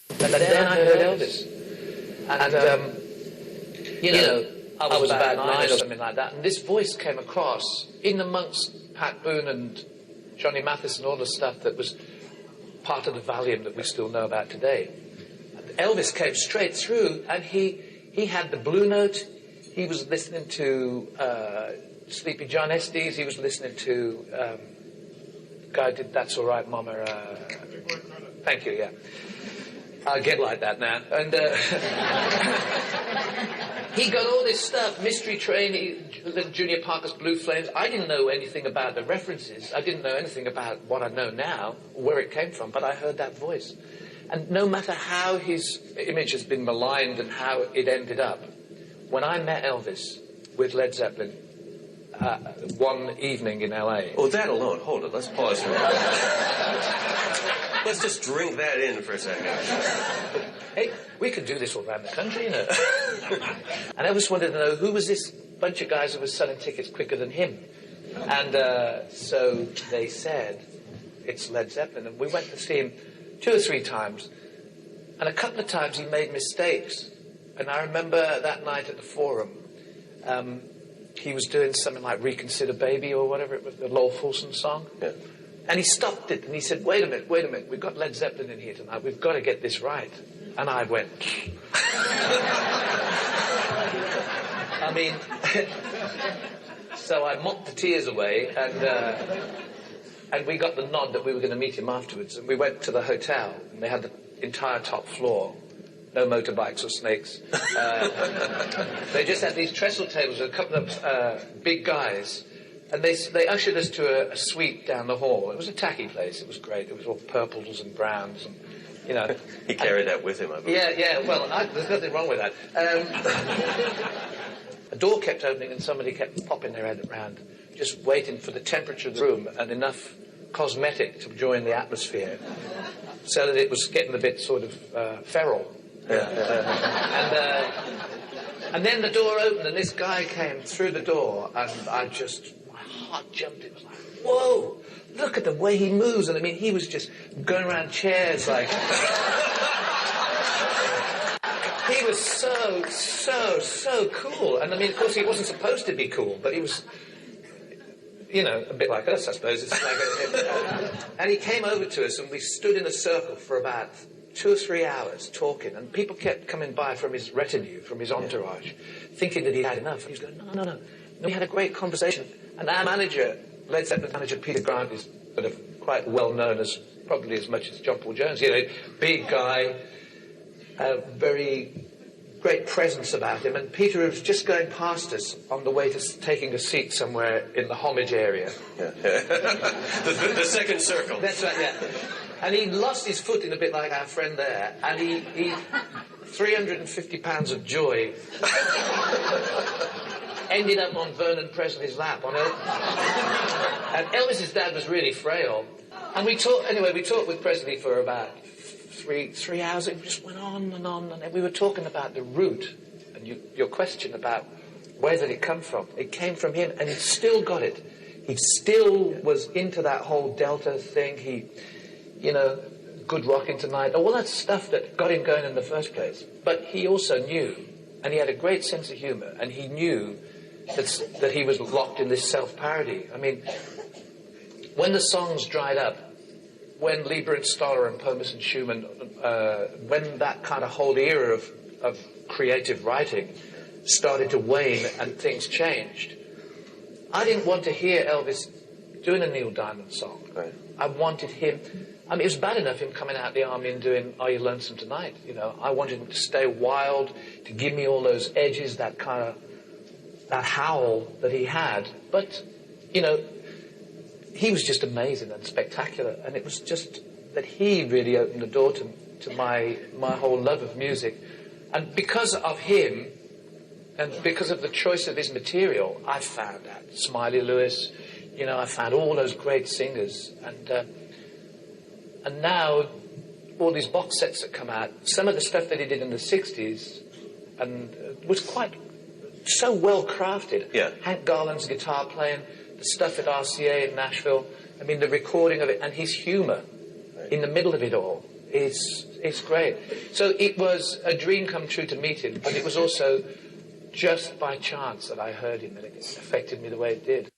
And then I heard Elvis. And, you know, I was about 9 or something like that, and this voice came across in amongst Pat Boone and Johnny Mathis and all the stuff that was part of the Valium that we still know about today. Elvis came straight through, and he had the Blue Note. He was listening to Sleepy John Estes. He was listening to the guy who did That's All Right, Mama. Thank you, yeah. I get like that now. And he got all this stuff, Mystery Train, Junior Parker's Blue Flames. I didn't know anything about the references. I didn't know anything about what I know now, where it came from, but I heard that voice. And no matter how his image has been maligned and how it ended up, when I met Elvis with Led Zeppelin one evening in L.A. Oh, that alone. Hold it. Let's pause for a minute. Let's just drink that in for a second. Hey, we could do this all around the country, you know. And Elvis wanted to know who was this bunch of guys who was selling tickets quicker than him. And so they said, it's Led Zeppelin. And we went to see him 2 or 3 times. And a couple of times he made mistakes. And I remember that night at the Forum, he was doing something like Reconsider Baby or whatever it was, the Lowell Fulson song. Yeah. And he stopped it and he said, wait a minute, we've got Led Zeppelin in here tonight, we've got to get this right. And I went, I mean, so I mopped the tears away and we got the nod that we were going to meet him afterwards. And we went to the hotel and they had the entire top floor. No motorbikes or snakes. They just had these trestle tables with a couple of big guys. And they ushered us to a suite down the hall. It was a tacky place. It was great. It was all purples and browns and, you know. He carried that with him, I believe. Yeah. Well, there's nothing wrong with that. A door kept opening and somebody kept popping their head around, just waiting for the temperature of the room and enough cosmetic to join the atmosphere so that it was getting a bit sort of feral. And then the door opened and this guy came through the door and my heart jumped. It was like, whoa, look at the way he moves. And I mean, he was just going around chairs like... He was so cool. And I mean, of course, he wasn't supposed to be cool, but he was... You know, a bit like us, I suppose. It's like and he came over to us and we stood in a circle for about 2 or 3 hours talking, and people kept coming by from his retinue, from his entourage, thinking that he had enough. And he was going, no. And we had a great conversation. And our manager, Led Zeppelin manager Peter Grant, is sort of quite well known as probably as much as John Paul Jones. You know, big guy, very great presence about him. And Peter was just going past us on the way to taking a seat somewhere in the homage area. Yeah. the second circle. That's right, yeah. And he lost his footing a bit like our friend there, and he 350 pounds of joy ended up on Vernon Presley's lap on Elvis. And Elvis's dad was really frail. And we talked with Presley for about three hours. It just went on, and we were talking about the root, and your question about where did it come from. It came from him, and he still got it. He still was into that whole Delta thing. He... You know, Good Rockin' Tonight, all that stuff that got him going in the first place. But he also knew, and he had a great sense of humour, and he knew that he was locked in this self-parody. I mean, when the songs dried up, when Lieber and Stoller and Pomus and Schumann, when that kind of whole era of creative writing started to wane and things changed, I didn't want to hear Elvis doing a Neil Diamond song. Right. I wanted him... I mean, it was bad enough him coming out of the army and doing Are You Lonesome Tonight? You know, I wanted him to stay wild, to give me all those edges, that kind of, that howl that he had. But, you know, he was just amazing and spectacular. And it was just that he really opened the door to my whole love of music. And because of him, and because of the choice of his material, I found out Smiley Lewis, you know, I found all those great singers. And now, all these box sets that come out, some of the stuff that he did in the 60s and was quite so well crafted. Yeah. Hank Garland's guitar playing, the stuff at RCA in Nashville, I mean, the recording of it, and his humour in the middle of it all is It's great. So it was a dream come true to meet him, but it was also just by chance that I heard him, and it affected me the way it did.